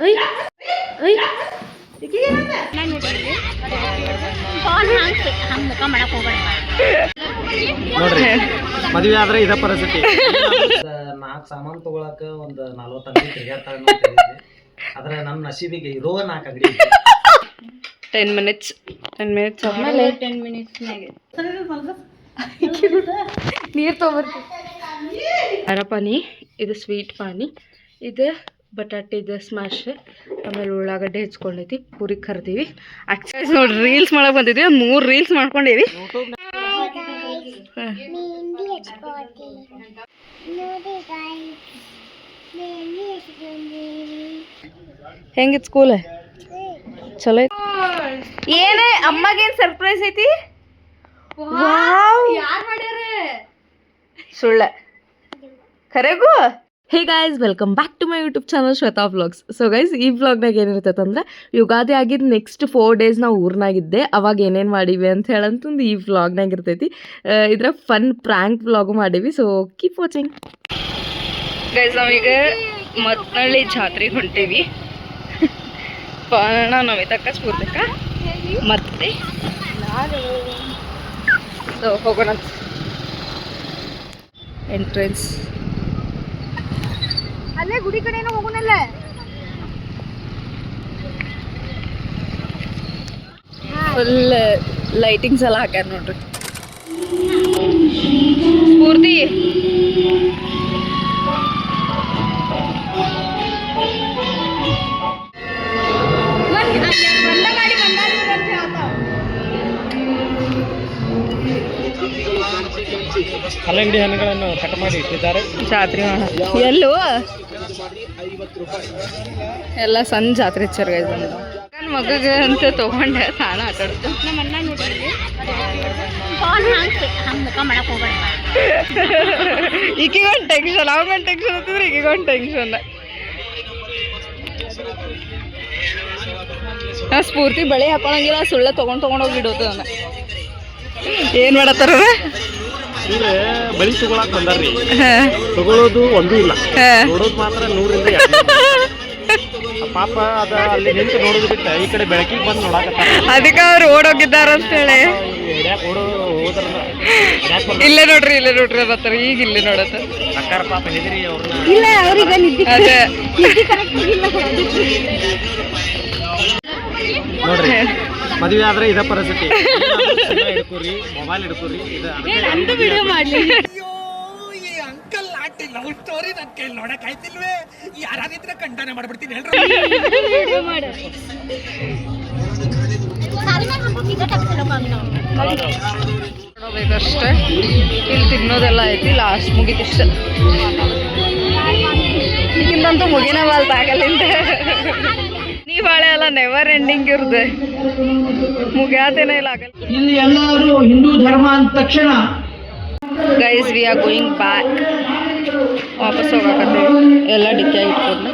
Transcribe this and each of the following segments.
I I ನೋಡ್ರಿ ಮದುವೆ ಆದ್ರೆ ಇದ ಪರಿಸ್ಥಿತಿ. 4 ಸಾಮಾನು ತಗೊಳಕ ಒಂದು 40 ಅಂಗಡಿ ತಿರ್ಗಾಡ್ತಾಳೆ ಅಂತ ಹೇಳಿದ್ವಿ. ಆದ್ರೆ ನಮ್ಮ ನಸೀಬಿಗೆ ಇರೋ 4 ಅಂಗಡಿ 10 minutes ಆದ್ಮೇಲೆ 10 minutes ನೀರು ತೊಗೊಬರ್ತೀವಿ. ಖಾರ ಪಾನಿ, ಇದು ಸ್ವೀಟ್ ಪಾನಿ, ಇದು ಬಟಾಟಿದ ಸ್ಮ್ಯಾಶ್, ಆಮೇಲೆ ಉಳ್ಳಾಗಡ್ಡೆ ಹೆಚ್ಕೊಂಡೈತಿ, ಪೂರಿ ಕರ್ದೀವಿ. ಆಕ್ಚುಲಿ ನೋಡ್ರಿ ರೀಲ್ಸ್ ಮಾಡಕ್ ಬಂದಿದ್ವಿ, 3 ರೀಲ್ಸ್ ಮಾಡ್ಕೊಂಡೇವಿ. ಹೆಂಗಿತ್ ಸ್ಕೂಲ್? ಚಲೋ ಐತಿ. ಏನೇ ಅಮ್ಮಗೇನ್ ಸರ್ಪ್ರೈಸ್ ಐತಿ? ಯಾರು ಮಾಡ್ಯಾರ? ಸುಳ್ಳ ಖರೆಗೂ. Hey guys, welcome back to my YouTube channel Shweta vlogs. So guys, ಈ ವ್ಲಾಗ್ನಾಗ ಏನಿರ್ತೈತೆ ಅಂದ್ರೆ, ಯುಗಾದಿ ಆಗಿದ್ದು ನೆಕ್ಸ್ಟ್ 4 days ನಾವು ಊರ್ನಾಗಿದ್ದೆ, ಅವಾಗ ಏನೇನು ಮಾಡೀವಿ ಅಂತ ಹೇಳಂತಂದು ಈ ವ್ಲಾಗ್ನಾಗ ಇರ್ತೈತಿ. ಇದ್ರ ಫನ್ ಪ್ರ್ಯಾಂಕ್ ವ್ಲಾಗು ಮಾಡೀವಿ. So keep watching guys. ನಾವೀಗ ಮತ್ನಳ್ಳಿ ಜಾತ್ರೆಗೆ ಹೊಂಟೀವಿ. ಪಾಣ ನಮಿತಕ್ಕ ಸ್ಫೂರ್ತಕ್ಕ ಮತ್ತೆ ನಾನು ಹೋಗೋಣ. ಎಂಟ್ರೆನ್ಸ್ ಅಲ್ಲೇ ಗುಡಿ ಕಡೆನೂ ಹೋಗೋಣಲ್ಲ. ಫುಲ್ ಲೈಟಿಂಗ್ಸ್ ಎಲ್ಲ ಹಾಕ್ಯಾರ ನೋಡ್ರಿ. ಸ್ಫೂರ್ತಿ ಕಲ್ಲಂಗಡಿ ಹಣ್ಣುಗಳನ್ನು ಕಟ್ ಮಾಡಿ ಇಟ್ಟಿದ್ದಾರೆ. ಜಾತ್ರೆ ಎಲ್ಲೋ ಎಲ್ಲ ಸಣ್ಣ ಜಾತ್ರೆ ಹಚ್ಚಾರ. ನನ್ನ ಮಗಗೆ ಅಂತ ತಗೊಂಡೆ, ತಾನ ಆಟಾಡ್ತು. ನಮ್ಮ ಅಣ್ಣ ನೋಡಿದ್ರಿ ಮುಖ ಮಾಡಕ್ ಹೋಗ್ಬೇಡ. ಈಕಿಗೊಂದು ಟೆನ್ಷನ್, ಅವಂಗೊಂದು ಟೆನ್ಷನ್ ಹತ್ತಿದ್ರೆ ಈಗಿಗೊಂದು ಟೆನ್ಷನ್. ನಾ ಸ್ಫೂರ್ತಿ ಬಳೆ ಹಾಕೊಳಂಗಿಲ್ಲ, ಸುಳ್ಳ ತಗೊಂಡೋಗಿ ಇಡೋದು. ನಾನು ಏನ್ ಮಾಡತ್ತಾರ? ಇವ್ರೆ ಬಳಿ ತಗೊಳಕ್ ಬಂದಾರ್ರಿ. ತಗೊಳ್ಳೋದು ಒಂದೂ ಇಲ್ಲ, ನೋಡೋದು ಮಾತ್ರ 100ರಿಂದ 200. ಪಾಪ ಅದ ಅಲ್ಲಿ ನಿಂತು ನೋಡೋದು ಬಿಟ್ಟ ಈ ಕಡೆ ಬೆಳಕಿಗೆ ಬಂದು ನೋಡಾಕತ್ತಾರ. ಅದಕ್ಕೆ ಅವ್ರು ಓಡೋಗಿದ್ದಾರ ಅಂತ ಹೇಳಿ. ಇಲ್ಲೇ ನೋಡ್ರಿ ಬರ್ತಾರ ಈಗ. ಇಲ್ಲೇ ನೋಡತ್ತ ಅಕ್ಕಾರ ಪಾಪ ಹೆದರಿ ಅವ್ರನ್ನ. ಇಲ್ಲ ಅವ್ರಿಗೆ ಅದೇ ನೋಡ್ರಿ ಮದುವೆ ಆದ್ರೆ ಇದ ಪರಿಸ್ಥಿತಿ. ಹಿಡ್ಕೋರಿ, ಮೊಬೈಲ್ ಹಿಡ್ಕೋರಿ. ನಂದು ವಿಡಿಯೋ ಮಾಡ್ಲಿ. ಅಂಕಲ್ ಆಂಟಿ ಲವ್ ಸ್ಟೋರಿ ನನ್ನ ಕೈಲಿ ನೋಡಕ್ ಆಯ್ತಿಲ್ವೇ? ಯಾರಾದಿದ್ರೆ ಖಂಡನೆ ಮಾಡ್ಬಿಡ್ತೀನಿ ಹೇಳ್ರಿ. ವಿಡಿಯೋ ಮಾಡು. ನೋಡ್ಬೇಕಷ್ಟೇ. ಇಲ್ಲಿ ತಿನ್ನೋದೆಲ್ಲ ಐತಿ, ಲಾಸ್ಟ್ ಮುಗಿತಿಷ್ಟ. ಈಗಿಂದಂತೂ ಮುಗಿನ ಬಾಲ್ತ ಆಗಲ್ಲಿಂದ. ನೀ ಬಾಳೆ ಎಲ್ಲ ನೆವರ್ ಎಂಡಿಂಗ್ ಇರ್ದೆ, ಮುಗ್ಯಾತೇನೆ ಇಲ್ಲ ಆಗಲ್ಲ. ಇಲ್ಲಿ ಎಲ್ಲರೂ ಹಿಂದೂ ಧರ್ಮ ಅಂದ ತಕ್ಷಣ guys we are going back. ವಾಪಸ್ ಹೋಗಕತ್ತೀವಿ, ಎಲ್ಲ ಡಿಕ್ಕಿಯಾಗಿ ಇಟ್ಕೊಂಡು.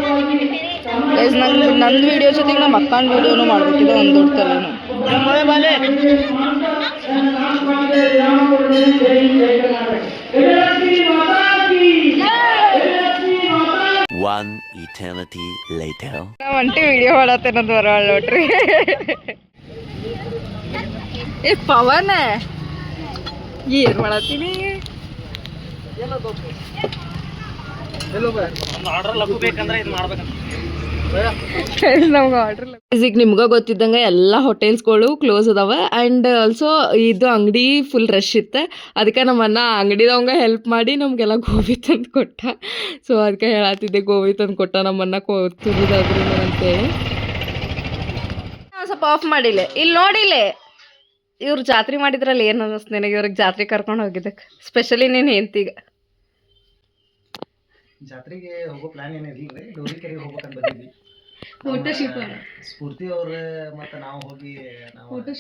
ಗೈಸ್ ನಂದು ವಿಡಿಯೋ ಜೊತೆಗೆ ನಮ್ಮ ಅಕ್ಕನ ವಿಡಿಯೋನು ಮಾಡ್ಬೇಕಿದೆ, ಒಂದು ದೊಡ್ಡ ತಲೆನು. 1 eternity later. ನಾವು ಒಂಟಿ ವಿಡಿಯೋ ಮಾಡತ್ತೇನಂದು ಬರೋಳ ನೋಡ್ರಿ. ಏ ಪವನ ಏನ್ ಮಾಡತ್ತೀನಿ? ಆರ್ಡರ್ ಲಘು ಬೇಕಂದ್ರೆ ಇದು ಮಾಡ್ಬೇಕಂತ ನಮ್ಗೆ ಆರ್ಡ್ರ್. ಈಗ ನಿಮ್ಗೆ ಗೊತ್ತಿದ್ದಂಗೆ ಎಲ್ಲ ಹೋಟೆಲ್ಸ್ಗಳು ಕ್ಲೋಸ್ ಅದಾವ. ಆ್ಯಂಡ್ ಆಲ್ಸೋ ಇದು ಅಂಗಡಿ ಫುಲ್ ರಶ್ ಇತ್ತು. ಅದಕ್ಕೆ ನಮ್ಮನ್ನ ಅಂಗಡಿದವಂಗ ಹೆಲ್ಪ್ ಮಾಡಿ ನಮಗೆಲ್ಲ ಗೋಬಿ ತಂದು ಕೊಟ್ಟ. ಸೊ ಅದಕ್ಕೆ ಹೇಳತ್ತಿದ್ದೆ, ಗೋಬಿ ತಂದು ಕೊಟ್ಟ ನಮ್ಮನ್ನ ತುರಿದಾದ್ರು ಅಂತೇಳಿ. ಸ್ವಲ್ಪ ಆಫ್ ಮಾಡಿಲ್ಲ. ಇಲ್ಲಿ ನೋಡಿಲ್ಲ, ಇವ್ರು ಜಾತ್ರೆ ಮಾಡಿದ್ರಲ್ಲ, ಏನು ಅನ್ನಿಸ್ತು ನಿನಗೆ? ಇವ್ರಿಗೆ ಜಾತ್ರೆ ಕರ್ಕೊಂಡು ಹೋಗಿದ್ದಕ್ಕೆ ಸ್ಪೆಷಲಿ ನೀನು ಹೆಂಡ್ತಿಗ ಜಾತ್ರೆಗೆ ಹೋಗೋ ಪ್ಲಾನ್ ಏನಿಲ್ಲ. ಡೋರಿ ಕೆರೆಗೆ ಹೋಗ್ಬೇಕಂತ ಬಂದಿದ್ವಿ. ಸ್ಫೂರ್ತಿ ಅವ್ರ ಮತ್ತೆ ನಾವು ಹೋಗಿ ಫೋಟೋ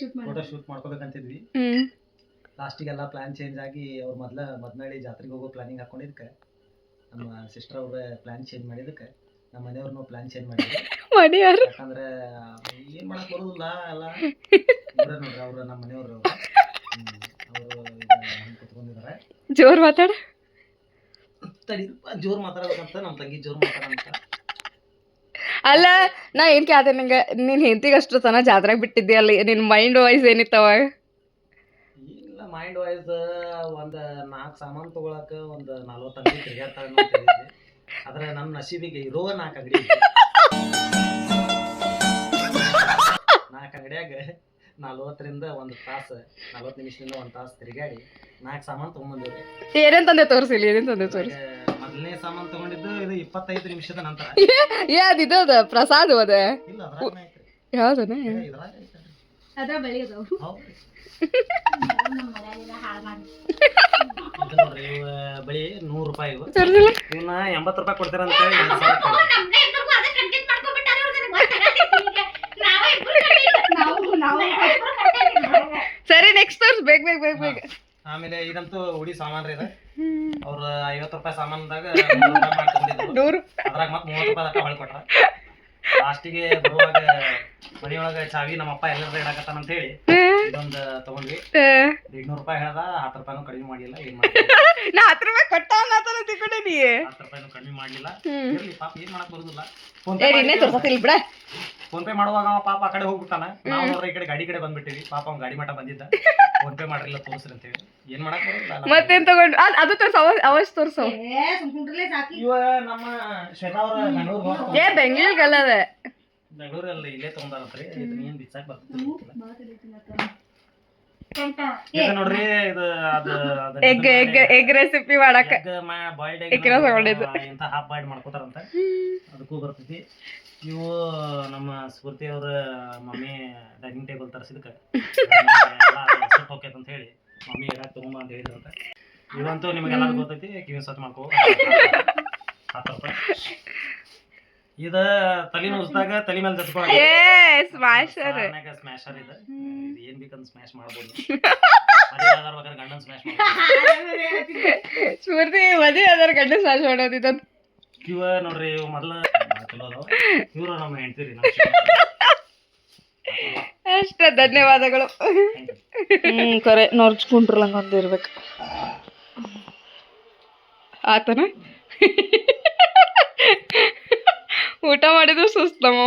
ಶೂಟ್ ಮಾಡ್ಕೋಬೇಕಂತಿದ್ವಿ. ಲಾಸ್ಟಿಗೆಲ್ಲ ಪ್ಲಾನ್ ಚೇಂಜ್ ಆಗಿ ಅವ್ರು ಮದ್ನಳ್ಳಿ ಜಾತ್ರೆಗೆ ಹೋಗೋ ಪ್ಲಾನಿಂಗ್ ಹಾಕೊಂಡಿದ್ದಕ್ಕೆ ನಮ್ಮ ಸಿಸ್ಟರ್ ಅವ್ರ ಪ್ಲಾನ್ ಚೇಂಜ್ ಮಾಡಿದಕ್ಕೆ ನಮ್ಮ ಮನೆಯವ್ರನ್ನೂ ಪ್ಲಾನ್ ಚೇಂಜ್ ಮಾಡಿದ್ರು. ಯಾಕಂದ್ರೆ ಏನ್ ಮಾಡಕ್ ಬರೋದಿಲ್ಲ ಎಲ್ಲ ನೋಡ್ರಿ. ಅವ್ರು ನಮ್ಮ ಮನೆಯವ್ರು ಅವರು ಕುತ್ಕೊಂಡಿದ್ದಾರೆ. ಜೋರ್ ಮಾತಾಡ. ಜೋರ್ ಮಾತಾಡಬೇಕಂತ ನಮ್ಮ ತಂಗಿ ಜೋರ್ ಮಾತಾಡಂತ. ಅಲ್ಲ ನಾ ಏನ್ ಕೇಳ್ದೆ ನಂಗೆ ನಿನ್ ಹೆಂಡತಿಗೆ ಅಷ್ಟು ತನ ಜಾತ್ರೆಗೆ ಬಿಟ್ಟಿದ್ದೆ ಅಲ್ಲಿ ನಿನ್ ಮೈಂಡ್ ವಾಯ್ಸ್ ಏನಿತ್ತವ? ಇಲ್ಲ ಮೈಂಡ್ ವೈಸ್ ಒಂದ್ 4 ಸಾಮಾನು ತಗೊಳಕ ಒಂದ್ 40 ಅಂಗಡಿ ತಿರ್ಗಾಡ್ತಾಳೆ ಅಂತ ಹೇಳಿದ್ದೆ. ಆದ್ರೆ ನಮ್ಮ ನಸೀಬಿಗೆ ಇರೋ 4 ಅಂಗಡಿ 4 ಅಂಗಡಿಯಾಗ 40ರಿಂದ 1 ತಾಸು 40 ನಿಮಿಷದಿಂದ 1 ತಾಸು ತಿರುಗಾಡಿ 4 ಸಾಮಾನು ತಗೊಂಡ್ಬಂದಿವ್ರಿ. ಏನೇನ್ ತಂದೆ ತೋರಿಸಿಲ್ಲ, ಏನೇನ್ ತಂದೆ ತೋರಿಸಿ. ಮೊದಲನೇ ಸಾಮಾನು ತಗೊಂಡಿದ್ದು ಇದು 25 ನಿಮಿಷದ ನಂತರ. ಏ ಅದಿದು ಅದ ಪ್ರಸಾದ್ ಅದ ಇಲ್ಲ ಅದ್ರಾಗ ಐತ್ರಿ. ಯಾವ್ದನ? ಇದ್ರಾಗ ಐತ್ರಿ. ಅದ್ರ ಬಳಿ ಅದಾವು. ಹೌದ್ರಿ. ನಮ್ಮ ಮನ್ಯಾಗೆಲ್ಲ ಹಾಳ್ ಮಾಡಿ. ಇದು ನೋಡ್ರಿ ಇವ ಬಳಿ 100 ರೂಪಾಯಿ ಇವು. ತೋರಿಸಿಲ್ಲ. ಇವನ್ನ 80 ರೂಪಾಯಿ ಕೊಡ್ತೀರ ಅಂತ ಹೇಳಿ 2 ಸಾವಿರ ಕೊಡ್ತೀವಿ. ನಮ್ಗೆ ಇಬ್ರಿಗೂ ಅದೇ ಕಂಟೆಂಟ್ ಮಾಡ್ಕೊಂಡ್ಬಿಟ್ಟಾರೆ ಅವ್ರು, ನನಗೆ ಗೊತ್ತಾಗತ್ತಿಲ್ಲ ಈಗ. ನಾವೇ ಇಬ್ರು ಕಂಟೆಂಟ್. ನಾವು ಇಬ್ರು ಕಂಟೆಂಟ್. ಸರಿ ನೆಕ್ಸ್ಟ್ ತೋರ್ಸ್ ಬೇಗ. ಆಮೇಲೆ ಇದಂತೂ ಉಡಿ ಸಾಮಾನ್ರಿ ಇದು. ಅವ್ರ 50 ರೂಪಾಯಿ ಸಾಮಾನ್ದಾಗ 100 ರೂಪಾಯಿ ಮಾಡ್ಕೊಂಡಿದ್ರು. 100. ಅದ್ರಾಗ ಮತ್ತೆ 30 ರೂಪಾಯಿ ಅಕ್ಕ ಹೊಳ್ ಕೊಟ್ರ. ಲಾಸ್ಟಿಗೆ ಬರುವಾಗ ಮನೆಯೊಳಗ ಚಾವಿ ನಮ್ಮಪ್ಪ ಎಲ್ಲರ ಇಡಾಕತ್ತಾನ ಅಂತ ಹೇಳಿ ಇದೊಂದು ತಗೊಂಡ್ವಿ. 200 ರೂಪಾಯಿ ಹೇಳ್ದ, 10 ರೂಪಾಯಿನೂ ಕಡಿಮೆ ಮಾಡಿಲ್ಲ. ಏನ್ ಮಾಡ್ತೀವಿ, ನಾ 10 ರೂಪಾಯಿ ಕೊಟ್ಟ ತಿಳ್ಕೊಂಡೆ ನೀ. 10 ರೂಪಾಯಿನೂ ಕಡಿಮೆ ಮಾಡ್ಲಿಲ್ಲ. ಇರ್ಲಿ ಪಾಪ ಏನ್ ಮಾಡಕ್ ಬರುದಿಲ್ಲ. ಇನ್ನೇ ತೋರ್ಸತ್ತಿಲ್ಲ ಬಿಡ. ಫೋನ್ ಪೇ ಮಾಡುವಾಗ ಅವ ಪಾಪ ಆ ಕಡೆ ಹೋಗ್ಬಿಟ್ಟಾನ. ನಾವು ನೋಡ್ರಿ ಈ ಕಡೆ ಗಾಡಿ ಕಡೆ ಬಂದ್ಬಿಟ್ಟಿವಿ. ಪಾಪ ಅವ್ನ ಗಾಡಿ ಮಟ್ಟ ಬಂದಿದ್ದ. ಫೋನ್ ಪೇ ಮಾಡ್ರಿಲ್ಲ ತೋರಿಸ್ರಿ ಅಂತ ಹೇಳಿ ಏನ್ ಮಾಡಕ್ ಬರುದಿಲ್ಲ. ಮತ್ತೇನ್ ತಗೊಂಡು ಅದು ತೋರ್ಸ ಅವಾಜ್ ತೋರ್ಸವ್. ಸುಮ್ಕುಂಡ್ರಲೇ ಸಾಕಿ. ಇವ ನಮ್ಮ ಶ್ವೇತಾ ಅವ್ರ ಬೆಂಗಳೂರು ಏ ಬೆಂಗಳೂರಿಗಲ್ಲ ಅದ, ಬೆಂಗಳೂರಲ್ಲಿ ಇಲ್ಲೇ ತಗೊಂಡಾರತ್ರಿ. ಇದನ್ನ ಏನ್ ಬಿಚ್ಚಾಕ್ ಬರ್ತದೆ ಏ ನೋಡ್ರಿ. ಇದು ಅದು ಎಗ್ ರೆಸಿಪಿ ಮಾಡಾಕ ಬಾಯ್ಲ್ಡ್ ಎಗ್ ತಗೊಂಡಿದ್ದು. ಇಂತ ಹಾಫ್ ಬಾಯ್ಲ್ಡ್ ಮಾಡ್ಕೋತಾರಂತ, ಅದಕ್ಕೂ ಬರ್ತೈತಿ. ಇವು ನಮ್ಮ ಸ್ಫೂರ್ತಿ ಅವ್ರ ಮಮ್ಮಿ ಡೈನಿಂಗ್ ಟೇಬಲ್ ತರಿಸಿದಕ್ಕೆ ಸುಟ್ಟು ಹೋಗ್ಯತ್ ಅಂತ ಹೇಳಿ ಮಮ್ಮಿ ಇಡಾಕ್ ತಗೊಂಬ ಅಂತ ಹೇಳಿದ್ರಂತ. ಇವಂತೂ ನಿಮಗೆಲ್ಲರಿಗೂ ಗೊತ್ತೈತಿ. ಕಿವಿ ಸ್ವಚ್ಛ ಮಾಡ್ಕೋ 10 ರೂಪಾಯಿ. ಇದ ತಲೆ ನುಸ್ದಾಗ ತಲೆ ಮೇಲೆ ಜತ್ಕೊಳ್ಳಿ. ಸ್ಮ್ಯಾಶರ್ ಸ್ಮ್ಯಾಶರ್ ಇದು ಏನ್ ಬೇಕಂತ ಸ್ಮ್ಯಾಶ್ ಮಾಡ್ಬೋದು. ಬೇಕಾದ್ರೆ ಗಂಡನ್ ಸ್ಮ್ಯಾಶ್ ಮಾಡ್ಬೋದು. ಸ್ಫೂರ್ತಿ ಮದುವೆ ಅದರ ಗಂಡ ಸ್ಮ್ಯಾಶ್ ಮಾಡೋದಿದ್ದ. ಇವ ನೋಡ್ರಿ ಇವ್ ಮೊದ್ಲ ಚಲೋ ಅದಾವ. ಇವ್ರು ನಮ್ಮ ಹೆಂಡ್ತಿರಿ. ಅಷ್ಟ ಧನ್ಯವಾದಗಳು. ಕರೆ ನೋಡ್ಸ್ಕೊಂಡ್ರಲಂಗ ಒಂದು ಇರ್ಬೇಕು. ಆತನ ಊಟ ಮಾಡಿದ್ರು ಸುಸ್ತಮ್ಮ.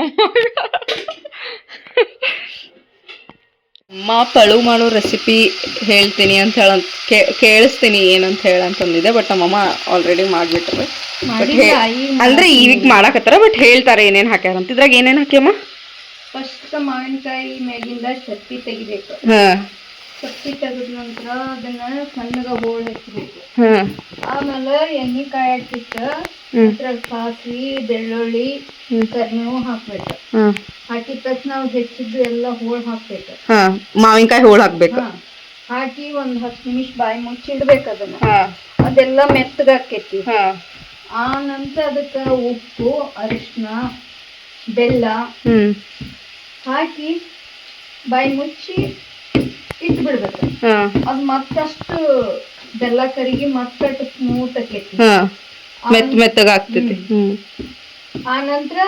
ಅಮ್ಮ ಪಳು ಮಾಡೋ ರೆಸಿಪಿ ಹೇಳ್ತೀನಿ ಅಂತ ಕೇಳಿಸ್ತೀನಿ ಏನಂತ ಹೇಳಂತಂದಿದೆ. ಬಟ್ ನಮ್ಮಮ್ಮ ಆಲ್ರೆಡಿ ಮಾಡ್ಬಿಟ್ರೆ ಅಂದ್ರೆ ಈಗ ಮಾಡಾಕತ್ತಾರ. ಬಟ್ ಹೇಳ್ತಾರೆ ಏನೇನ್ ಹಾಕ್ಯಾರ ಅಂತ. ಇದ್ರಾಗ ಏನೇನ್ ಹಾಕ್ಯಮ್ಮ? ಫಸ್ಟ್ ಮಾವಿನಕಾಯಿ ಮ್ಯಾಗಿಂದ ಚಪ್ಪಿ ತೆಗಿಬೇಕು. ಚಪ್ಪಿ ತೆಗೆದ ನಂತರ ಅದನ್ನ ಸಣ್ಣಗ ಹೋಳ್ ಹಚ್ಚಬೇಕು. ಆಮೇಲೆ ಎಣ್ಣೆ ಕಾಯಕ್ಕಿಟ್ಟು ಅದ್ರಾಗ ಸಾಸಿವೆ, ಬೆಳ್ಳುಳ್ಳಿ, ಕರಿಬೇವು ಹಾಕ್ಬೇಕು. ಹಾಕಿದ ತಕ್ಷಣ ನಾವು ಹೆಚ್ಚಿದ್ದು ಎಲ್ಲ ಹೋಳ್ ಹಾಕ್ಬೇಕು. ಮಾವಿನಕಾಯಿ ಹೋಳ್ ಹಾಕ್ಬೇಕು. ಹಾಕಿ ಒಂದ್ 10 ನಿಮಿಷ ಬಾಯಿ ಮುಚ್ಚಿಡ್ಬೇಕು ಅದನ್ನ. ಅದೆಲ್ಲ ಮೆತ್ತಗಾಕೈತಿ. ಆ ನಂತರ ಅದಕ್ಕ ಉಪ್ಪು, ಅರಿಶಿನ, ಬೆಲ್ಲ ಹಾಕಿ ಬಾಯಿ ಮುಚ್ಚಿ ಇಟ್ಟು ಬಿಡ್ಬೇಕು. ಅದು ಮತ್ತಷ್ಟು ಬೆಲ್ಲ ಕರಿಗಿ ಮತ್ತಷ್ಟು ಸ್ಮೂತ್ ಆಕೈತಿ. ಮೆತ್ತಗಾಗ್ತೈತಿ. ಆ ನಂತರ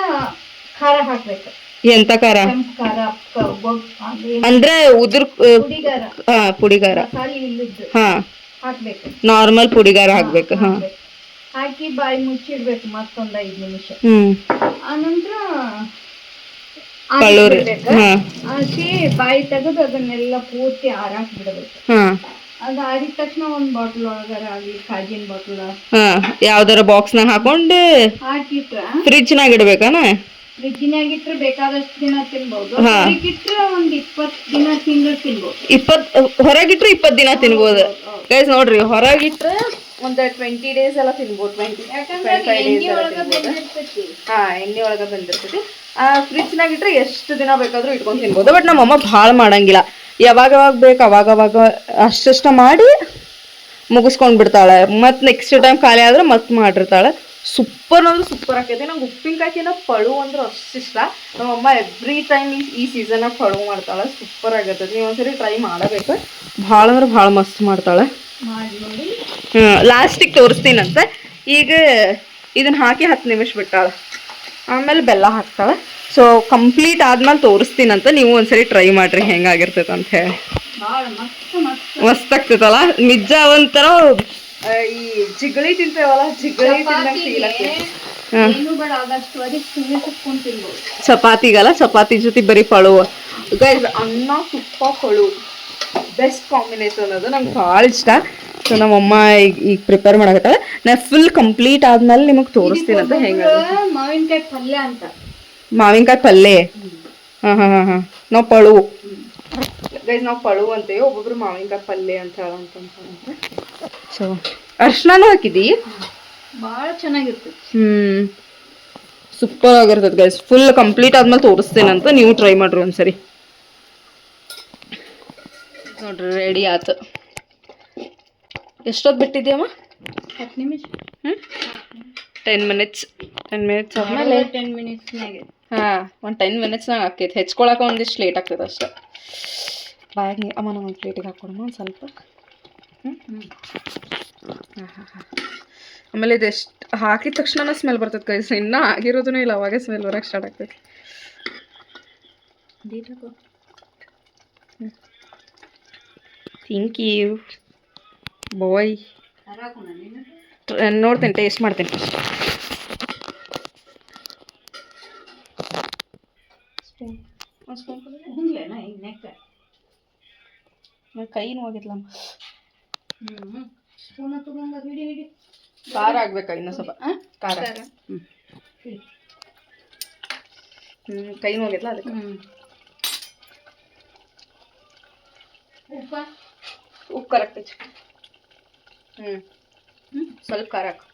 ಖಾರ ಹಾಕ್ಬೇಕು. ಎಂತ ಖಾರ? ಕೆಂಪು ಖಾರ, ಅಂದ್ರೆ ಉದುರ್ ಪುಡಿಗಾರ, ಪುಡಿಗಾರ ಮಸಾಲೆ ಇಲ್ಲದ್ದು ಹಾಕ್ಬೇಕು. ನಾರ್ಮಲ್ ಪುಡಿಗಾರ ಹಾಕ್ಬೇಕು. ಹಾಕಿ ಬಾಯಿ ಮುಚ್ಚಿಡ್ಬೇಕು ಮತ್ತೊಂದ್ 5 ನಿಮಿಷ. ಆನಂತರ ಹಾಕಿ ಬಾಯಿ ತೆಗೆದು ಅದನ್ನೆಲ್ಲ ಪೂರ್ತಿ ಆರಾಕ್ ಬಿಡಬೇಕು. ಅದ್ ಆರಿದ ತಕ್ಷಣ ಒಂದ್ ಬಾಟಲ್ ಒಳಗಾರ ಆಗ್ಲಿ, ಕಾಜಿನ ಬಾಟಲ್ ಯಾವ್ದಾರ ಬಾಕ್ಸ್ ನಾಗ ಹಾಕೊಂಡು ಹಾಕಿಟ್ರ ಫ್ರಿಜ್ ನಾಗ ಇಡ್ಬೇಕಾನ? ಫ್ರಿಜ್ನಾಗ ಇಟ್ರೆ ಬೇಕಾದಷ್ಟು ದಿನ ತಿನ್ಬಹುದು. ಹೊರಗಿಟ್ರೆ ಒಂದ್ 20 ದಿನ ತಿನ್ಬಹುದು. ಹೊರಗಿಟ್ರೆ 20 ದಿನ ತಿನ್ಬೋದು. ಗೈಸ್ ನೋಡ್ರಿ, ಹೊರಗಿಟ್ರೆ ಒಂದ್ 20 ಡೇಸ್ ಎಲ್ಲ ತಿನ್ಬೋದು. 25 ಎಣ್ಣೆ ಒಳಗ ಬೆಂದಿರ್ತೈತಿ. ಎಣ್ಣೆ ಒಳಗ ಬಂದಿರ್ತೈತಿ. ಫ್ರಿಜ್ ನಾಗ ಇಟ್ರೆ ಎಷ್ಟು ದಿನ ಬೇಕಾದ್ರೂ ಇಟ್ಕೊಂಡ್ ತಿನ್ಬೋದು. ಬಟ್ ನಮ್ಮಮ್ಮ ಭಾಳ ಮಾಡಂಗಿಲ್ಲ. ಯಾವಾಗ ಬೇಕು ಅವಾಗ ಅಷ್ಟಷ್ಟ ಮಾಡಿ ಮುಗಿಸ್ಕೊಂಡ್ ಬಿಡ್ತಾಳೆ. ಮತ್ ನೆಕ್ಸ್ಟ್ ಟೈಮ್ ಖಾಲಿ ಆದ್ರೆ ಮತ್ ಮಾಡಿರ್ತಾಳೆ. ಸೂಪರ್ ಅಂದ್ರೆ ಸೂಪರ್ ಆಕೈತಿ. ನಂಗೆ ಉಪ್ಪಿನಕಾಯಿನ ಪಳು ಅಂದ್ರೆ ಅಷ್ಟು ಇಷ್ಟ. ನಮ್ಮಮ್ಮ ಎವ್ರಿ ಟೈಮ್ ಈ ಸೀಸನ್ ಪಳು ಮಾಡ್ತಾಳೆ. ಸೂಪರ್ ಆಗಿರ್ತೈತಿ. ನೀವು ಒಂದ್ಸರಿ ಟ್ರೈ ಮಾಡಬೇಕು. ಭಾಳ ಅಂದ್ರೆ ಭಾಳ ಮಸ್ತ್ ಮಾಡ್ತಾಳೆ. ಲಾಸ್ಟಿಗೆ ತೋರಿಸ್ತೀನಂತ. ಈಗ ಇದನ್ನ ಹಾಕಿ 10 ನಿಮಿಷ ಬಿಟ್ಟಾಳೆ. ಆಮೇಲೆ ಬೆಲ್ಲ ಹಾಕ್ತಾಳೆ. ಸೊ ಕಂಪ್ಲೀಟ್ ಆದ್ಮೇಲೆ ತೋರಿಸ್ತೀನಂತ. ನೀವು ಒಂದ್ಸರಿ ಟ್ರೈ ಮಾಡ್ರಿ ಹೆಂಗಾಗಿರ್ತೈತೆ ಅಂತ ಹೇಳಿ. ಮಸ್ತ್ ಆಗ್ತೈತಲ್ಲ. ನಿಜ ಒಂಥರ ಈ ಜಿಗಳಿ ತಿಂತೇವಲ್ಲ, ಜಿಗಳಿ ತಿನ್ನಂಗೆ ಫೀಲ್ ಆಗ್ತೈತಿ. ಏನು ಬೇಡ ಆಗಷ್ಟು ಅದಕ್ಕೆ ಸುಮ್ಮನೆ ಕುತ್ಕೊಂಡು ತಿನ್ಬೋದು. ಚಪಾತಿಗಲ್ಲ, ಚಪಾತಿ ಜೊತೆ ಬರೀ ಪಳು ಗೈಸ್. ಅನ್ನ ತುಪ್ಪ ಪಳು ಬೆಸ್ಟ್ ಕಾಂಬಿನೇಷನ್. ಅದು ನಂಗೆ ಭಾಳ ಇಷ್ಟ. ಸೊ ನಮ್ಮಮ್ಮ ಈಗ ಪ್ರಿಪೇರ್ ಮಾಡಕತ್ತಾಳೆ. ನಾ ಫುಲ್ ಕಂಪ್ಲೀಟ್ ಆದ್ಮೇಲೆ ನಿಮಗೆ ತೋರಿಸ್ತೀನಿ ಅಂತ. ಹೆಂಗ ಮಾವಿನಕಾಯಿ ಪಲ್ಯ ಅಂತ. ಮಾವಿನಕಾಯಿ ಪಲ್ಯ. ಹಾಂ ನಾವು ಪಳು ಗೈಸ್, ನಾವು ಪಳು ಅಂತೇವೆ. ಒಬ್ಬೊಬ್ರು ಮಾವಿನಕಾಯಿ ಪಲ್ಯ ಅಂತ ಹೇಳಂತ. ಸೊ ಅರ್ಶಿನೂ ಹಾಕಿದಿ. ಭಾಳ ಚೆನ್ನಾಗಿರ್ತದೆ. ಸೂಪರ್ ಆಗಿರ್ತದೆ ಗೈಸ್. ಫುಲ್ ಕಂಪ್ಲೀಟ್ ಆದ್ಮೇಲೆ ತೋರಿಸ್ತೇನಂತ, ನೀವು ಟ್ರೈ ಮಾಡ್ರಿ ಒಂದ್ಸರಿ. ನೋಡ್ರಿ ರೆಡಿ ಆಯ್ತು. ಎಷ್ಟೊತ್ತು ಬಿಟ್ಟಿದ್ಯಮ್ಮ? 10 ನಿಮಿಷ. 10 ಮಿನಿಟ್ಸ್. 10 ಮಿನಿಟ್ಸ್ ಆದ್ಮೇಲೆ 10 ಮಿನಿಟ್ಸ್ನಾಗೆ. ಹಾಂ, ಒಂದು 10 ಮಿನಿಟ್ಸ್ನಾಗ ಆಕೈತೆ. ಹೆಚ್ಕೊಳಕ್ಕೆ ಒಂದಿಷ್ಟು ಲೇಟ್ ಆಗ್ತದೆ ಅಷ್ಟೇ. ಬಾಯಾಗ ಅಮ್ಮ ನಂಗೆ ಒಂದು ಪ್ಲೇಟಿಗೆ ಹಾಕ್ಕೊಡಮ್ಮ ಒಂದು ಸ್ವಲ್ಪ. ಹಾಂ. ಆಮೇಲೆ ಇದೆಷ್ಟು ಹಾಕಿದ ತಕ್ಷಣ ಸ್ಮೆಲ್ ಬರ್ತದೆ ಕೈ. ಇನ್ನೂ ಆಗಿರೋದೂ ಇಲ್ಲ, ಅವಾಗೆ ಸ್ಮೆಲ್ ಬರೋಕ್ಕೆ ಸ್ಟಾರ್ಟ್ ಆಗ್ತೈತೆ. Thank you boy. ನೋಡ್ತೀನಿ, ಟೇಸ್ಟ್ ಮಾಡ್ತೀನಿ. ಕೈ ನೋವಾಗಿದ್ಲಮ್ಮ. ಖಾರ ಆಗ್ಬೇಕಾ ಇನ್ನೂ ಸ್ವಲ್ಪ? ಖಾರ. ಕೈ ನೋವಾಗಿದ್ಲ ಅದಕ್ಕೆ. ಉಪ್ಪು ಕರೆಕ್ಟ್ ಐತಿ. ಸ್ವಲ್ಪ ಖಾರ ಹಾಕು.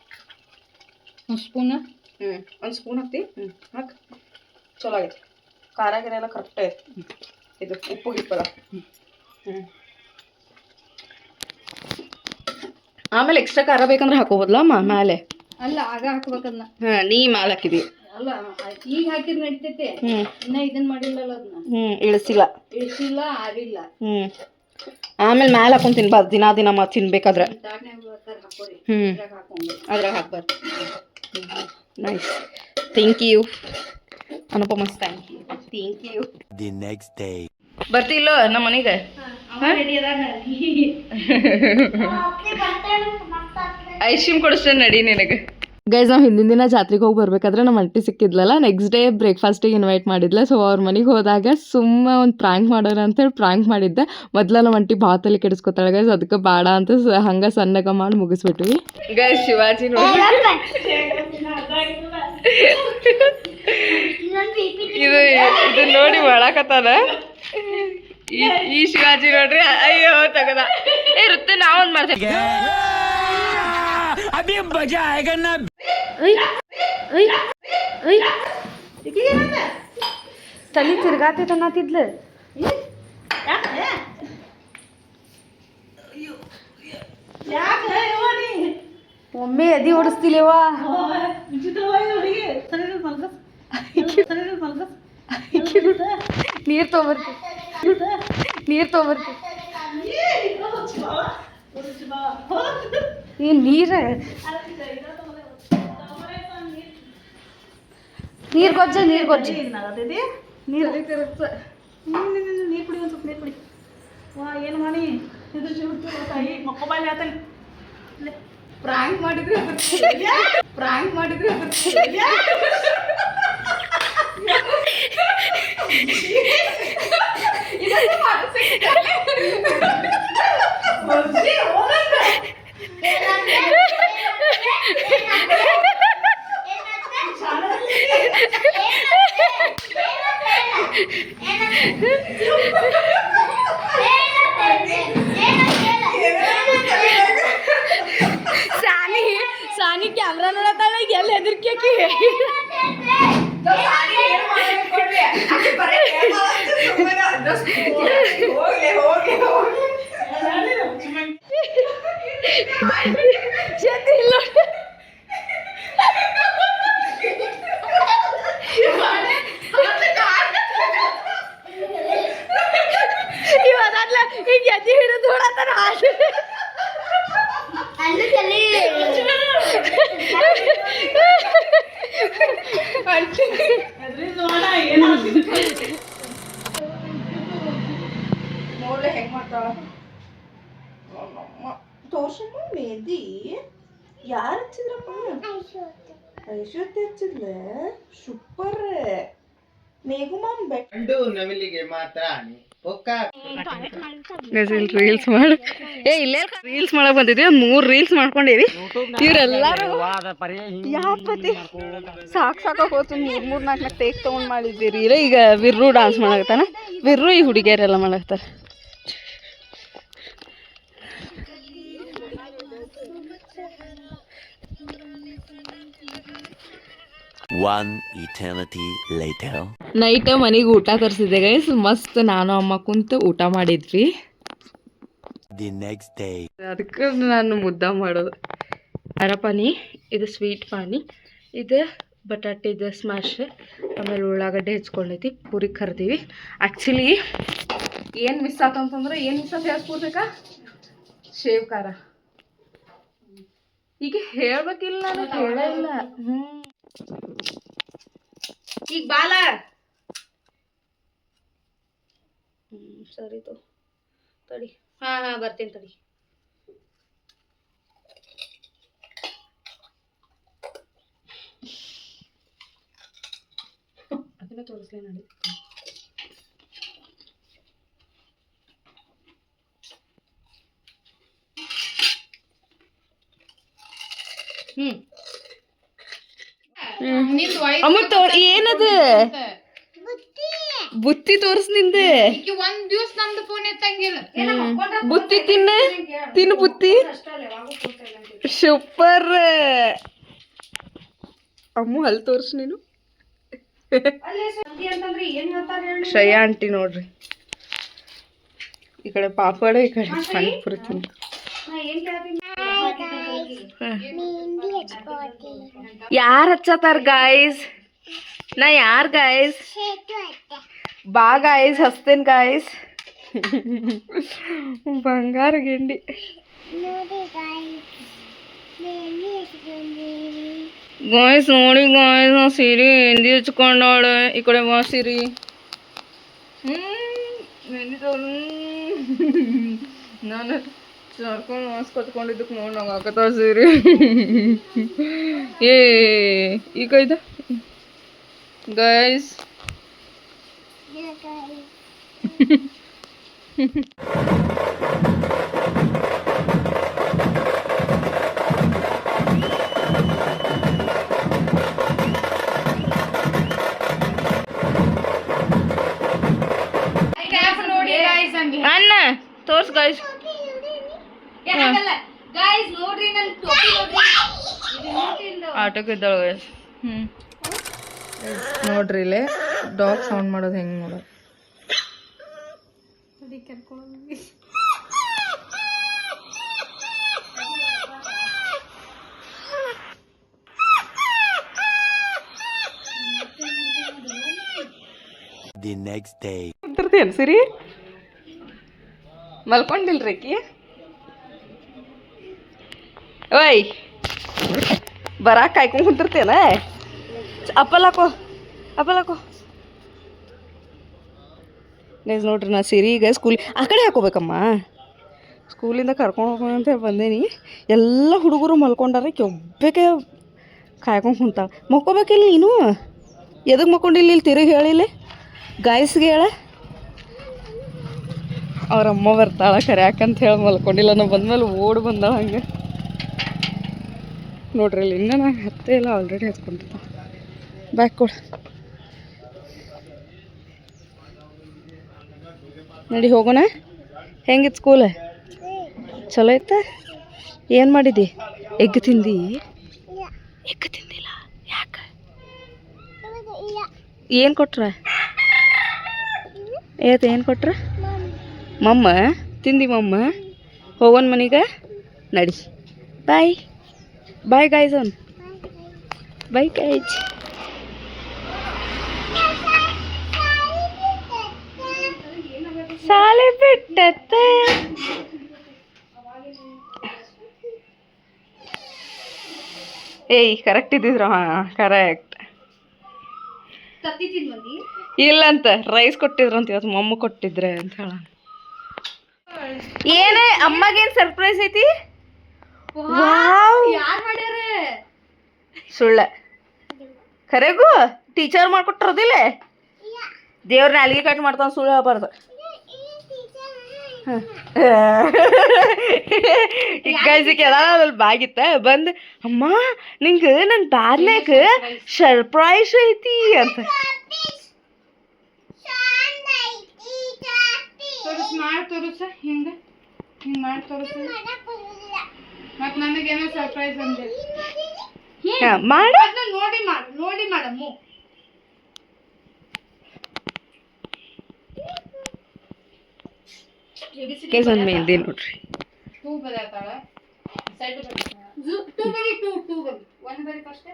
ಒಂದು ಸ್ಪೂನ್. ಒಂದು ಸ್ಪೂನ್ ಹಾಕ್ತಿ. ಹಾಕಿ. ಚಲೋ ಆಗೈತಿ. ಖಾರ ಗಿರೆಲ್ಲ ಕರೆಕ್ಟ್ ಐತಿ. ಇದು ಉಪ್ಪು ಗಿಪ್ಪಲ್ಲ. ಆಮೇಲೆ ಎಕ್ಸ್ಟ್ರಾ ಖಾರ ಬೇಕಂದ್ರೆ ಹಾಕೋಬೋದಲ್ಲ ಮೇಲೆ? ಅಲ್ಲ, ಆಗ ಹಾಕ್ಬೇಕದ್ನ. ನೀ ಮೇಲೆ ಹಾಕಿದಿ. ಅಲ್ಲ, ಈಗ ಹಾಕಿದ್ ನಡಿತೈತೆ. ಇನ್ನ ಇದನ್ ಮಾಡಿಲ್ಲಲ್ಲ ಅದನ್ನ. ಇಳಿಸಿಲ್ಲ, ಆರಿಲ್ಲ. ಆಮೇಲೆ ಮ್ಯಾಲೆ ಹಾಕೊಂಡು ತಿನ್ಬಾರ್ದು. ದಿನ ತಿನ್ಬೇಕಾದ್ರೆ ಅದ್ರಾಗ ಹಾಕ್ಬಾರ್ದು. Nice. Thank you Anupama. Thank you. The next day. ಬರ್ತಿಲ್ಲೋ ನಮ್ಮ ಮನೆಗೆ? ಐಸ್ ಕ್ರೀಮ್ ಕೊಡಿಸ್ತೇನೆ ನಡಿ ನಿನಗೆ. ಗೈಸ್, ನಾವು ಹಿಂದಿನ ದಿನ ಜಾತ್ರೆಗೆ ಹೋಗಿ ಬರ್ಬೇಕಾದ್ರೆ ನಮ್ಮ ಅಂಟಿ ಸಿಕ್ಕಿದ್ಲಲ್ಲ, ನೆಕ್ಸ್ಟ್ ಡೇ ಬ್ರೇಕ್ಫಾಸ್ಟಿಗೆ ಇನ್ವೈಟ್ ಮಾಡಿದ್ಲ. ಸೊ ಅವ್ರ ಮನೆಗೆ ಹೋದಾಗ ಸುಮ್ಮ ಒಂದು ಪ್ರ್ಯಾಂಕ್ ಮಾಡೋಣ ಅಂತೇಳಿ ಪ್ರ್ಯಾಂಕ್ ಮಾಡಿದ್ದೆ. ಮೊದಲ ನಮ್ಮ ಅಂಟಿ ಭಾತಲ್ಲಿ ಕೆಡಿಸ್ಕೊತಾಳೆ ಗೈಸ್, ಅದಕ್ಕೆ ಬೇಡ ಅಂತ ಹಂಗೆ ಸಣ್ಣಗ ಮಾಡಿ ಮುಗಿಸ್ಬಿಟ್ವಿ ಗೈಸ್. ಶಿವಾಜಿ ನೋಡಿ ಇದು ನೋಡಿ ಒಳಕತ್ತಾನ. ಈ ಶಿವಾಜಿ ನೋಡ್ರಿ, ಅಯ್ಯೋ ತಗದ. ಇರುತ್ತೆ, ನಾವೊಂದು ಮಾಡ್ತೇವೆ. ತಲೆ ತಿರ್ಗಾತೈತೆ ಅನ್ನತ್ತಿದ್ಲು. ಒಮ್ಮೆ ಎದಿ ಓಡಿಸ್ತಿಲ್ಲೇವಾ? ನೀರು ತೊಗೊಬರ್ತಿ. ಏನು ನೀರು ಗೊಜ್ಜ ನೀರು ಕುಡಿ. ಒಂದು ಸ್ವಲ್ಪ ನೀರು ಕುಡಿ. ವಾ, ಏನು ಮಾಡಿ ಇದು ತಾಯಿ ಮಕ್ಕೊಬಾಲಿ ಆತಲ್ಲಿ. ಪ್ರಾಂಕ್ ಮಾಡಿದ್ರೆ ಸಾನಿ ಕ್ಯಾಮ್ರಾ ನೋಡತ್ತಾಳೆ. ಎಲ್ಲಿ ಹೆದರ್ಕಿ ಇವತ್ತಾದ್ಲ ಈಗ ಎದ್ದಿ ಹಿಡಿದು ನೋಡತ್ತಾನ. ನೋಡ್ಲೆ ಹೆಂಗ್ ಮಾಡ್ತಾಳ ತೋರ್ಸಮ್ಮ. ಮೇದಿ ಜೊತೆ ಹಚ್ಚಿದ್ಲ ಸೂಪರ್ ಗಂಡು ನವಿಲಿಗೆ ಮಾತ್ರ ರೀಲ್ಸ್ ಮಾಡ ಇಲ್ಲೇ ರೀಲ್ಸ್ ಮಾಡಕ್ ಬಂದಿದ್ವಿ 3 ರೀಲ್ಸ್ ಮಾಡ್ಕೊಂಡೇವಿ ಇವ್ರೆಲ್ಲಾರು ಯಾಪತಿ ಸಾಕ್ ಹೋತು 3-4 ಟೇಕ್ ತಗೊಂಡ್ ಮಾಡಿದ್ದೀರಿ ಈಗ ವಿರ್ರು ಡಾನ್ಸ್ ಮಾಡಕತ್ತಾನ ವಿರ್ರು ಈ ಹುಡುಗಿಯರೆಲ್ಲ ಮಾಡಕತ್ತಾರ One eternity later. ನೈಟ್ ಮನೆಗೆ ಊಟ ತರಿಸಿದೆ ಗೈಸ್ ಮಸ್ತ್ ನಾನು ಅಮ್ಮ ಕುಂತು ಊಟ ಮಾಡಿದ್ವಿ The next day. ಅದಕ್ಕೆ ನಾನು ಮುದ್ದ ಮಾಡೋದು ಅರಪಾನಿ ಇದು ಸ್ವೀಟ್ ಪಾನಿ ಇದು ಬಟಾಟಿದು ಸ್ಮ್ಯಾಶ್ ಆಮೇಲೆ ಉಳ್ಳಾಗಡ್ಡೆ ಹೆಚ್ಕೊಂಡೈತಿ ಪೂರಿ ಕರ್ದೀವಿ ಆ್ಯಕ್ಚುಲಿ ಏನು ಮಿಸ್ ಆತ ಅಂತಂದ್ರೆ ಏನು ಮಿಸ್ ಆತ ಹೇಳ್ಸ್ಕೊಡ್ಬೇಕಾ ಶೇವ್ ಖಾರ ಈಗ ಹೇಳ್ಬೇಕಿಲ್ಲ ನಾನು ಹೇಳೇ ಇಲ್ಲ ಈಗ ಬಾಲ ಸರಿ ತಡಿ ಹಾಂ ಬರ್ತೀನಿ ತಡಿ ಅದನ್ನ ತೋರಿಸ್ಲೇ ನೋಡಿ ಏನದು ಬುತ್ತಿ ತೋರ್ಸ್ ನಿಂದೆ ಒಂದ್ ದಿವ್ಸ ನಮ್ದು ಫೋನ್ ಎತ್ತಂಗಿಲ್ಲ ಬುತ್ತಿ ತಿನ್ನು ಬುತ್ತಿ ಸೂಪರ್ ಅಮ್ಮು ಅಲ್ಲಿ ತೋರ್ಸ್ ನೀನು ಶ್ರೇಯಾ ಆಂಟಿ ನೋಡ್ರಿ ಈ ಕಡೆ ಪಾಪಡ ಈ ಕಡೆ ಪಾನಿಪುರಿ ತಿಂತ ಯಾರು ಹಚ್ಚತಾರ ಗಾಯ್ಸ್ ನಾ ಯಾರು ಗಾಯ್ಸ್ ಬಾ ಗಾಯ್ಸ್ ಹಚ್ತೇನೆ ಗಾಯ್ಸ್ ಬಂಗಾರ ಗಿಂಡಿ ಗಾಯ್ಸ್ ನೋಡಿ ಗಾಯ್ಸ್ ನಾ ಸೀರೆ ಮೆಹಂದಿ ಹಚ್ಕೊಂಡವಳೆ ಈ ಕಡೆ ಬಾ ಸೀರೆ ಮೆಹಂದಿ ನಾನು ಸರ್ಕೊಂಡು ಮಾಸ್ಕ್ ಕಟ್ಕೊಂಡಿದ್ದಕ್ಕೆ ನೋಡಿ ನಂಗೆ ಹಾಕತ್ತಾವ ಸೀರೆ ಈಗ ಇದೆ ಗೈಸ್ ಅಣ್ಣ ತೋರ್ಸ್ ಗೈಸ್ ನೋಡ್ರಿ ನನ್ ಆಟೋಕ್ಕೆ ಇದ್ದಾಳೆ ಗೈಸ್ ನೋಡ್ರಿ ಇಲ್ಲೇ ಡಾಗ್ ಸೌಂಡ್ ಮಾಡೋದು ಹೆಂಗೆ ನೋಡೋದು The next day. ಕುಂತಿರ್ತೀಯನ್ ಸಿರಿ ಮಲ್ಕೊಂಡಿಲ್ರಿ ಆಕಿ ಓಯ್ ಬರಾಕ್ ಕಾಯ್ಕೊಂಡು ಕುಂತಿರ್ತೇನ ಅಪ್ಪಲಾಕೋ ನೆಕ್ಸ್ಟ್ ನೋಡ್ರಿ ನಾ ಸೀರೆ ಈಗ ಆ ಕಡೆ ಹಾಕೋಬೇಕಮ್ಮ ಸ್ಕೂಲಿಂದ ಕರ್ಕೊಂಡು ಹೋಗೋಣ ಅಂತ ಬಂದೇನಿ ಎಲ್ಲ ಹುಡುಗರು ಮಲ್ಕೊಂಡಾರ ಒಬ್ಬಕ್ಕೆ ಕಾಯ್ಕೊಂಡು ಕುಂತಾವ ಮಕ್ಕೋಬೇಕಿಲ್ಲ ನೀನು ಎದಕ್ಕೆ ಮಕ್ಕೊಂಡಿಲ್ಲ ಇಲ್ಲಿ ತಿರುಗಿ ಹೇಳಿಲ್ಲ ಗಾಯಸ್ಗೆ ಹೇಳ ಅವ್ರ ಅಮ್ಮ ಬರ್ತಾಳ ಕರ್ಯಾಕಂತ ಹೇಳಿ ಮಲ್ಕೊಂಡಿಲ್ಲ ನಾವು ಬಂದ್ಮೇಲೆ ಓಡಿ ಬಂದಾಳ ಹಂಗೆ ನೋಡ್ರಿ ಇಲ್ಲಿ ಇನ್ನೂ ನಾನು ಹತ್ತೆ ಎಲ್ಲ ಆಲ್ರೆಡಿ ಹತ್ಕೊಂಡಿದ್ದ ಬ್ಯಾಕ್ ಕೊಡು ನಡಿ ಹೋಗೋಣ ಹೆಂಗಿತ್ತು ಸ್ಕೂಲ್ ಚಲೋ ಐತ ಏನು ಮಾಡಿದಿ ಎಗ್ ತಿಂದಿ ಎಗ್ ತಿಂದಿಲ್ಲ ಯಾಕೆ ಏನು ಕೊಟ್ರ ಏನು ಕೊಟ್ರ ಮಮ್ಮ ತಿಂದಿ ಮಮ್ಮ ಹೋಗೋಣ ಮನೆಗೆ ನಡಿ bye bye guys one bye guys ಸಾಲೆ ಬಿಟ್ಟತ್ತೆ ಏಯ್ ಕರೆಕ್ಟ್ ಇದ್ದಿದ್ರು ಹಾಂ ಕರೆಕ್ಟ್ ಇಲ್ಲಂತ ರೈಸ್ ಕೊಟ್ಟಿದ್ರಂತ ಇವತ್ತು ಮಮ್ಮ ಕೊಟ್ಟಿದ್ರೆ ಅಂತ ಹೇಳ ಏನೇ ಅಮ್ಮಗೇನು ಸರ್ಪ್ರೈಸ್ ಐತಿ ಯಾರ್ ಮಾಡ್ಯಾರ ಸುಳ್ಳ ಖರೆಗೂ ಟೀಚರ್ ಮಾಡ್ಕೊಟ್ಟಿರೋದಿಲ್ಲ ದೇವ್ರ ನಾಲ್ಗೆ ಕಟ್ ಮಾಡ್ತಾನೆ ಸುಳ್ಳು ಹೇಳ್ಬಾರ್ದು ಕೆಳದಲ್ಲಿ ಬಾಗಿತ್ತ ಬಂದು ಅಮ್ಮ ನಿಂಗೆ ನನ್ನ ಬ್ಯಾಗ್ನಾಗ ಸರ್ಪ್ರೈಸ್ ಐತಿ ಅಂತ ತೋರಿಸ ಹಿಂಗೆ ಹಿಂಗೆ ಮಾಡಿ ತೋರಿಸ ಮತ್ತು ನನಗೇನೋ ಸರ್ಪ್ರೈಸ್ ಅಂದೆ ಮಾಡ ನೋಡಿ ಮಾಡಮ್ಮು ಕೆಲಸ ಮೆಹಂದಿ ನೋಡ್ರಿ ಟೂ ಬರತ್ತಾಳ ಟೂ ಒಂದು ಬರೀ ಫಸ್ಟ್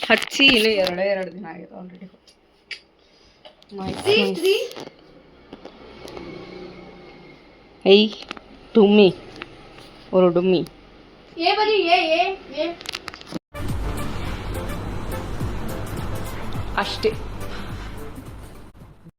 ಹಚ್ಚಿ ಇನ್ನು ಎರಡು ದಿನ ಆಗಿದೆ ಆಲ್ರೆಡಿ ಐ ಡುಮ್ಮಿ ஒரு ಡುಮ್ಮಿ ಏ ಬರೀ ಏ ಅಷ್ಟೇ